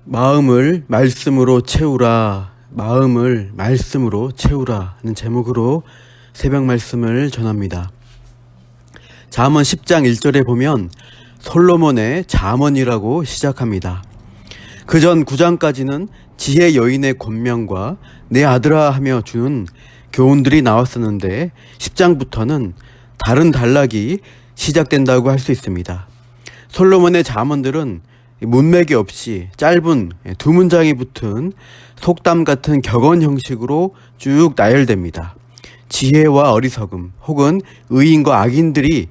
마음을 말씀으로 채우라, 마음을 말씀으로 채우라는 제목으로 새벽 말씀을 전합니다. 잠언 10장 1절에 보면 솔로몬의 잠언이라고 시작합니다. 그전 9장까지는 지혜 여인의 권명과 내 아들아 하며 주는 교훈들이 나왔었는데 10장부터는 다른 단락이 시작된다고 할 수 있습니다. 솔로몬의 잠언들은 문맥이 없이 짧은 두 문장이 붙은 속담 같은 격언 형식으로 쭉 나열됩니다. 지혜와 어리석음 혹은 의인과 악인들이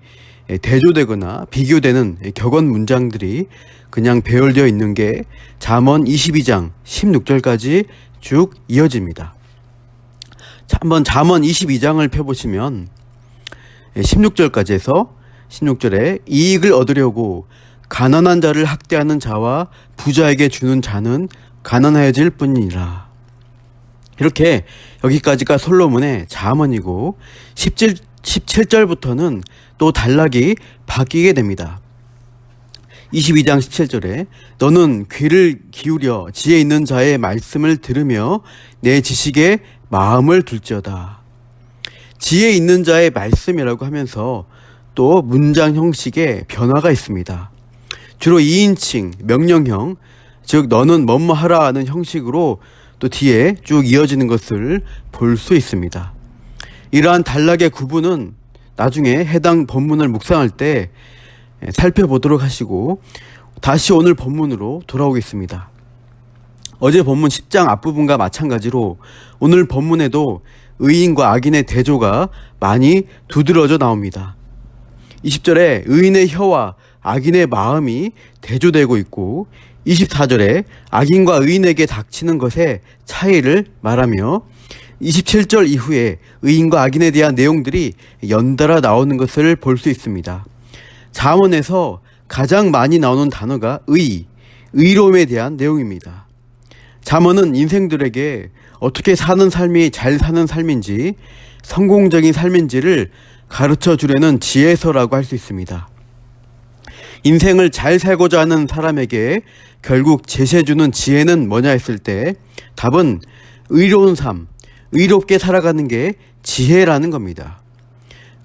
대조되거나 비교되는 격언 문장들이 그냥 배열되어 있는 게 잠언 22장 16절까지 쭉 이어집니다. 한번 잠언 22장을 펴보시면 16절까지 해서 16절에 이익을 얻으려고 가난한 자를 학대하는 자와 부자에게 주는 자는 가난해질 뿐이니라. 이렇게 여기까지가 솔로몬의 잠언이고 17절부터는 또 단락이 바뀌게 됩니다. 22장 17절에 너는 귀를 기울여 지혜 있는 자의 말씀을 들으며 내 지식에 마음을 둘지어다. 지혜 있는 자의 말씀이라고 하면서 또 문장 형식에 변화가 있습니다. 주로 2인칭, 명령형, 즉 너는 뭐뭐 하라 하는 형식으로 또 뒤에 쭉 이어지는 것을 볼 수 있습니다. 이러한 단락의 구분은 나중에 해당 본문을 묵상할 때 살펴보도록 하시고 다시 오늘 본문으로 돌아오겠습니다. 어제 본문 10장 앞부분과 마찬가지로 오늘 본문에도 의인과 악인의 대조가 많이 두드러져 나옵니다. 20절에 의인의 혀와 악인의 마음이 대조되고 있고 24절에 악인과 의인에게 닥치는 것의 차이를 말하며 27절 이후에 의인과 악인에 대한 내용들이 연달아 나오는 것을 볼 수 있습니다. 잠언에서 가장 많이 나오는 단어가 의로움에 대한 내용입니다. 잠언은 인생들에게 어떻게 사는 삶이 잘 사는 삶인지 성공적인 삶인지를 가르쳐 주려는 지혜서라고 할 수 있습니다. 인생을 잘 살고자 하는 사람에게 결국 제시해주는 지혜는 뭐냐 했을 때 답은 의로운 삶, 의롭게 살아가는 게 지혜라는 겁니다.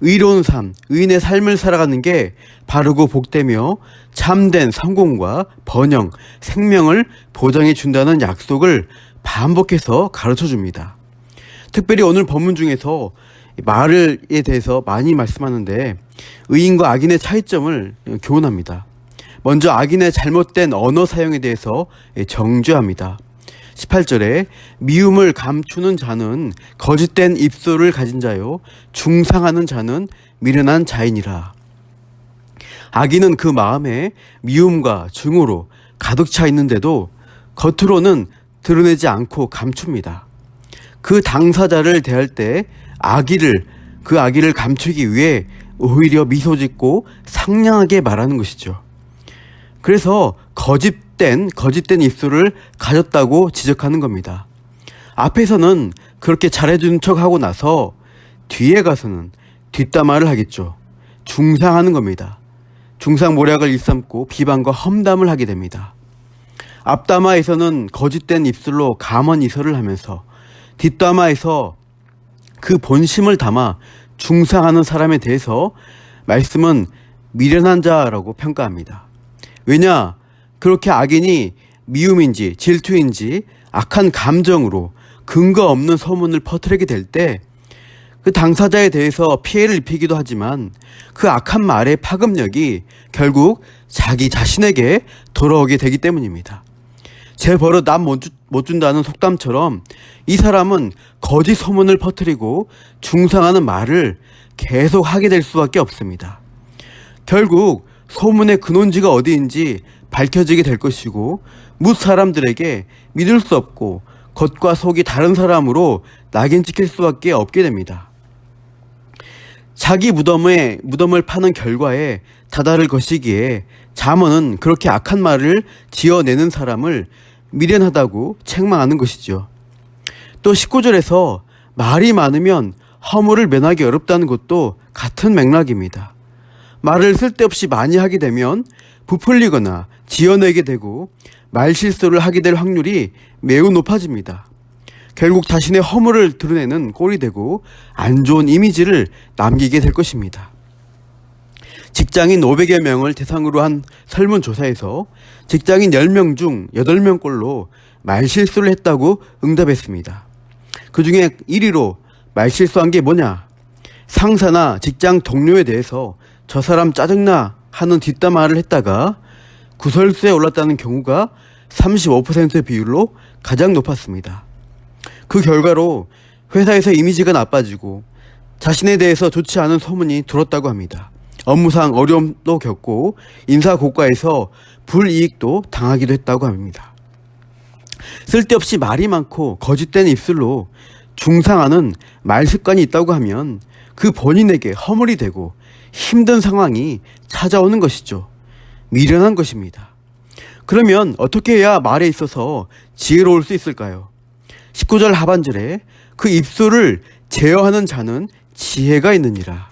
의로운 삶, 의인의 삶을 살아가는 게 바르고 복되며 참된 성공과 번영, 생명을 보장해 준다는 약속을 반복해서 가르쳐 줍니다. 특별히 오늘 본문 중에서 말에 대해서 많이 말씀하는데 의인과 악인의 차이점을 교훈합니다. 먼저 악인의 잘못된 언어 사용에 대해서 정죄합니다. 18절에 미움을 감추는 자는 거짓된 입술을 가진 자요 중상하는 자는 미련한 자이니라. 악인은 그 마음에 미움과 증오로 가득 차 있는데도 겉으로는 드러내지 않고 감춥니다. 그 당사자를 대할 때 그 악의를 감추기 위해 오히려 미소 짓고 상냥하게 말하는 것이죠. 그래서 거짓된 입술을 가졌다고 지적하는 겁니다. 앞에서는 그렇게 잘해주는 척하고 나서 뒤에 가서는 뒷담화를 하겠죠. 중상하는 겁니다. 중상모략을 일삼고 비방과 험담을 하게 됩니다. 앞담화에서는 거짓된 입술로 감언이설을 하면서 뒷담화에서 그 본심을 담아 중상하는 사람에 대해서 말씀은 미련한 자라고 평가합니다. 왜냐? 그렇게 악인이 미움인지 질투인지 악한 감정으로 근거 없는 소문을 퍼뜨리게 될 때 그 당사자에 대해서 피해를 입히기도 하지만 그 악한 말의 파급력이 결국 자기 자신에게 돌아오게 되기 때문입니다. 제 버릇 남 못 준다는 속담처럼 이 사람은 거짓 소문을 퍼뜨리고 중상하는 말을 계속 하게 될 수밖에 없습니다. 결국 소문의 근원지가 어디인지 밝혀지게 될 것이고 뭇 사람들에게 믿을 수 없고 겉과 속이 다른 사람으로 낙인 찍힐 수밖에 없게 됩니다. 자기 무덤을 파는 결과에 다다를 것이기에 잠언은 그렇게 악한 말을 지어내는 사람을 미련하다고 책망하는 것이죠. 또 19절에서 말이 많으면 허물을 면하기 어렵다는 것도 같은 맥락입니다. 말을 쓸데없이 많이 하게 되면 부풀리거나 지어내게 되고 말실수를 하게 될 확률이 매우 높아집니다. 결국 자신의 허물을 드러내는 꼴이 되고 안 좋은 이미지를 남기게 될 것입니다. 직장인 500여 명을 대상으로 한 설문조사에서 직장인 10명 중 8명꼴로 말실수를 했다고 응답했습니다. 그 중에 1위로 말실수한 게 뭐냐? 상사나 직장 동료에 대해서 저 사람 짜증나 하는 뒷담화를 했다가 구설수에 올랐다는 경우가 35%의 비율로 가장 높았습니다. 그 결과로 회사에서 이미지가 나빠지고 자신에 대해서 좋지 않은 소문이 들었다고 합니다. 업무상 어려움도 겪고 인사고과에서 불이익도 당하기도 했다고 합니다. 쓸데없이 말이 많고 거짓된 입술로 중상하는 말 습관이 있다고 하면 그 본인에게 허물이 되고 힘든 상황이 찾아오는 것이죠. 미련한 것입니다. 그러면 어떻게 해야 말에 있어서 지혜로울 수 있을까요? 19절 하반절에 그 입술을 제어하는 자는 지혜가 있느니라.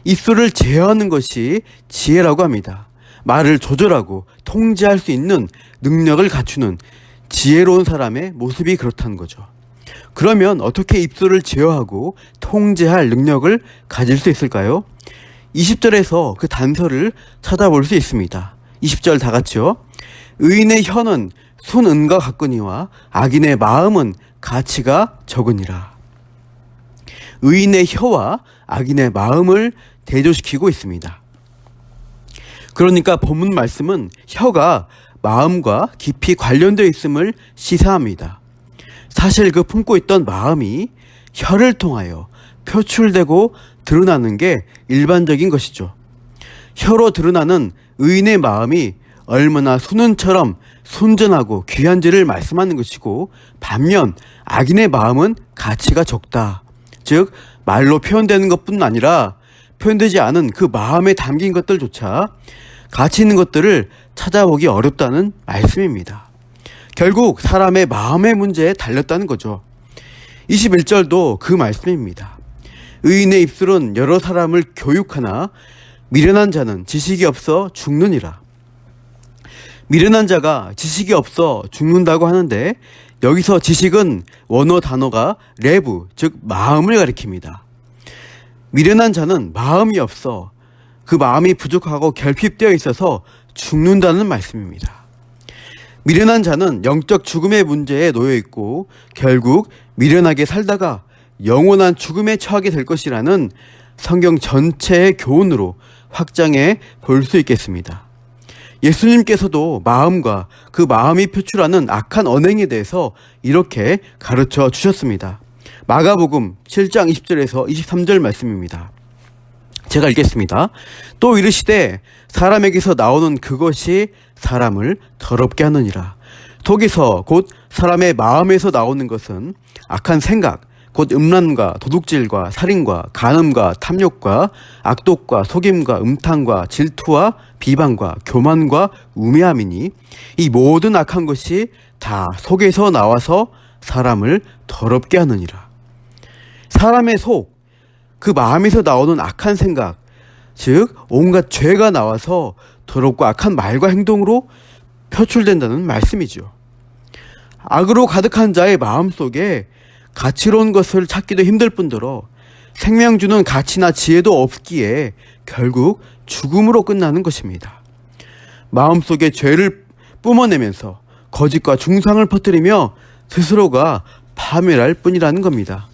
입술을 제어하는 것이 지혜라고 합니다. 말을 조절하고 통제할 수 있는 능력을 갖추는 지혜로운 사람의 모습이 그렇다는 거죠. 그러면 어떻게 입술을 제어하고 통제할 능력을 가질 수 있을까요? 20절에서 그 단서를 찾아볼 수 있습니다. 20절 다 같이요. 의인의 혀는 순은과 같거니와 악인의 마음은 가치가 적으니라. 의인의 혀와 악인의 마음을 대조시키고 있습니다. 그러니까 본문 말씀은 혀가 마음과 깊이 관련되어 있음을 시사합니다. 사실 그 품고 있던 마음이 혀를 통하여 표출되고 드러나는 게 일반적인 것이죠. 혀로 드러나는 의인의 마음이 얼마나 순은처럼 순전하고 귀한지를 말씀하는 것이고, 반면 악인의 마음은 가치가 적다. 즉 말로 표현되는 것뿐 아니라 표현되지 않은 그 마음에 담긴 것들조차 가치 있는 것들을 찾아보기 어렵다는 말씀입니다. 결국 사람의 마음의 문제에 달렸다는 거죠. 21절도 그 말씀입니다. 의인의 입술은 여러 사람을 교육하나 미련한 자는 지식이 없어 죽느니라. 미련한 자가 지식이 없어 죽는다고 하는데, 여기서 지식은 원어 단어가 레브, 즉 마음을 가리킵니다. 미련한 자는 마음이 없어 그 마음이 부족하고 결핍되어 있어서 죽는다는 말씀입니다. 미련한 자는 영적 죽음의 문제에 놓여 있고 결국 미련하게 살다가 영원한 죽음에 처하게 될 것이라는 성경 전체의 교훈으로 확장해 볼 수 있겠습니다. 예수님께서도 마음과 그 마음이 표출하는 악한 언행에 대해서 이렇게 가르쳐 주셨습니다. 마가복음 7장 20절에서 23절 말씀입니다. 제가 읽겠습니다. 또 이르시되 사람에게서 나오는 그것이 사람을 더럽게 하느니라. 속에서 곧 사람의 마음에서 나오는 것은 악한 생각, 곧 음란과 도둑질과 살인과 간음과 탐욕과 악독과 속임과 음탕과 질투와 비방과 교만과 우매함이니 이 모든 악한 것이 다 속에서 나와서 사람을 더럽게 하느니라. 사람의 속, 그 마음에서 나오는 악한 생각, 즉 온갖 죄가 나와서 더럽고 악한 말과 행동으로 표출된다는 말씀이죠. 악으로 가득한 자의 마음속에 가치로운 것을 찾기도 힘들 뿐더러 생명 주는 가치나 지혜도 없기에 결국 죽음으로 끝나는 것입니다. 마음속에 죄를 뿜어내면서 거짓과 중상을 퍼뜨리며 스스로가 파멸할 뿐이라는 겁니다.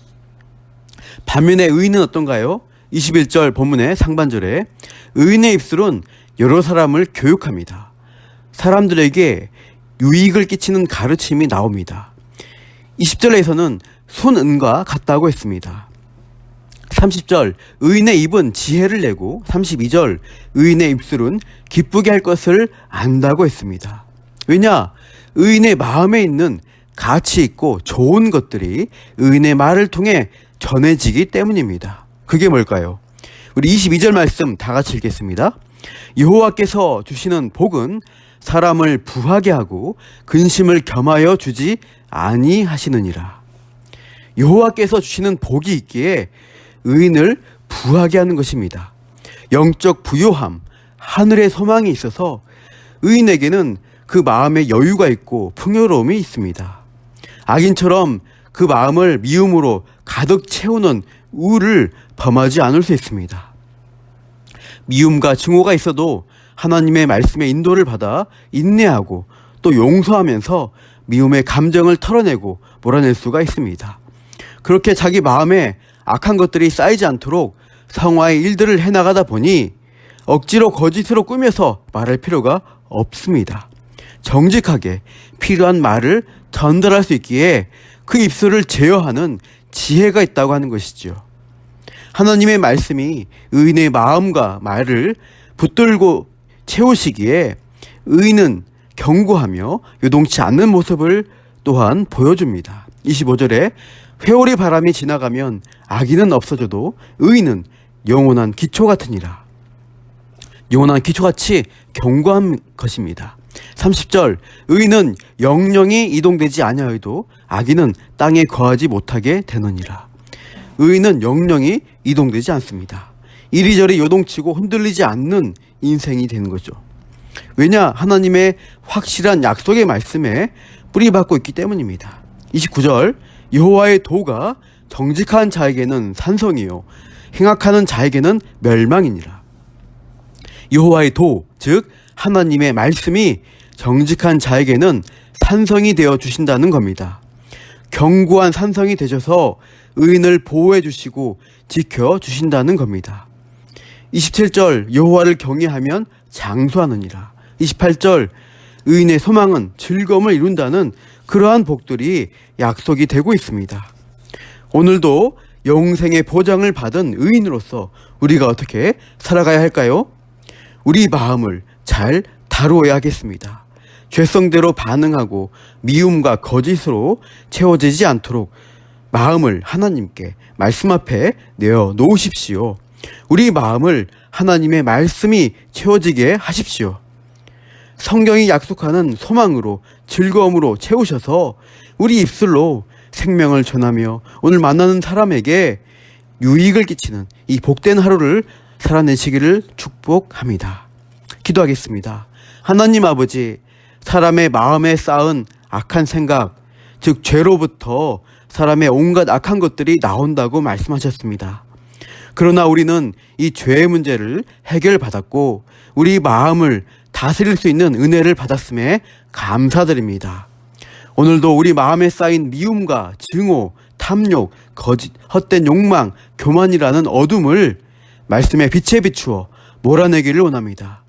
반면에 의인은 어떤가요? 21절 본문의 상반절에 의인의 입술은 여러 사람을 교육합니다. 사람들에게 유익을 끼치는 가르침이 나옵니다. 20절에서는 순은과 같다고 했습니다. 30절 의인의 입은 지혜를 내고 32절 의인의 입술은 기쁘게 할 것을 안다고 했습니다. 왜냐? 의인의 마음에 있는 가치 있고 좋은 것들이 의인의 말을 통해 전해지기 때문입니다. 그게 뭘까요? 우리 22절 말씀 다 같이 읽겠습니다. 여호와께서 주시는 복은 사람을 부하게 하고 근심을 겸하여 주지 아니하시느니라. 여호와께서 주시는 복이 있기에 의인을 부하게 하는 것입니다. 영적 부요함, 하늘의 소망이 있어서 의인에게는 그 마음에 여유가 있고 풍요로움이 있습니다. 악인처럼 그 마음을 미움으로 가득 채우는 우를 범하지 않을 수 있습니다. 미움과 증오가 있어도 하나님의 말씀의 인도를 받아 인내하고 또 용서하면서 미움의 감정을 털어내고 몰아낼 수가 있습니다. 그렇게 자기 마음에 악한 것들이 쌓이지 않도록 성화의 일들을 해나가다 보니 억지로 거짓으로 꾸며서 말할 필요가 없습니다. 정직하게 필요한 말을 전달할 수 있기에 그 입술을 제어하는 지혜가 있다고 하는 것이죠. 하나님의 말씀이 의인의 마음과 말을 붙들고 채우시기에 의인은 경고하며 요동치 않는 모습을 또한 보여줍니다. 25절에 회오리 바람이 지나가면 악인은 없어져도 의인은 영원한 기초 같으니라. 영원한 기초같이 견고한 것입니다. 30절 의인은 영영이 이동되지 아니하여도 악인은 땅에 거하지 못하게 되느니라. 의인은 영영이 이동되지 않습니다. 이리저리 요동치고 흔들리지 않는 인생이 되는 거죠. 왜냐? 하나님의 확실한 약속의 말씀에 뿌리박고 있기 때문입니다. 29절 여호와의 도가 정직한 자에게는 산성이요 행악하는 자에게는 멸망이니라. 여호와의 도, 즉 하나님의 말씀이 정직한 자에게는 산성이 되어 주신다는 겁니다. 견고한 산성이 되셔서 의인을 보호해 주시고 지켜 주신다는 겁니다. 27절 여호와를 경외하면 장수하느니라. 28절 의인의 소망은 즐거움을 이룬다는 그러한 복들이 약속이 되고 있습니다. 오늘도 영생의 보장을 받은 의인으로서 우리가 어떻게 살아가야 할까요? 우리 마음을 잘 다루어야 하겠습니다. 죄성대로 반응하고 미움과 거짓으로 채워지지 않도록 마음을 하나님께 말씀 앞에 내어 놓으십시오. 우리 마음을 하나님의 말씀이 채워지게 하십시오. 성경이 약속하는 소망으로 즐거움으로 채우셔서 우리 입술로 생명을 전하며 오늘 만나는 사람에게 유익을 끼치는 이 복된 하루를 살아내시기를 축복합니다. 기도하겠습니다. 하나님 아버지, 사람의 마음에 쌓은 악한 생각, 즉 죄로부터 사람의 온갖 악한 것들이 나온다고 말씀하셨습니다. 그러나 우리는 이 죄의 문제를 해결받았고 우리 마음을 다스릴 수 있는 은혜를 받았음에 감사드립니다. 오늘도 우리 마음에 쌓인 미움과 증오, 탐욕, 거짓, 헛된 욕망, 교만이라는 어둠을 말씀의 빛에 비추어 몰아내기를 원합니다.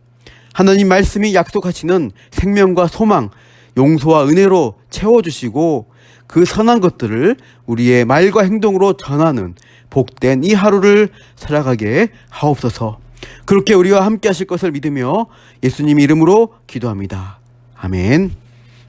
하나님 말씀이 약속하시는 생명과 소망, 용서와 은혜로 채워주시고 그 선한 것들을 우리의 말과 행동으로 전하는 복된 이 하루를 살아가게 하옵소서. 그렇게 우리와 함께 하실 것을 믿으며 예수님 이름으로 기도합니다. 아멘.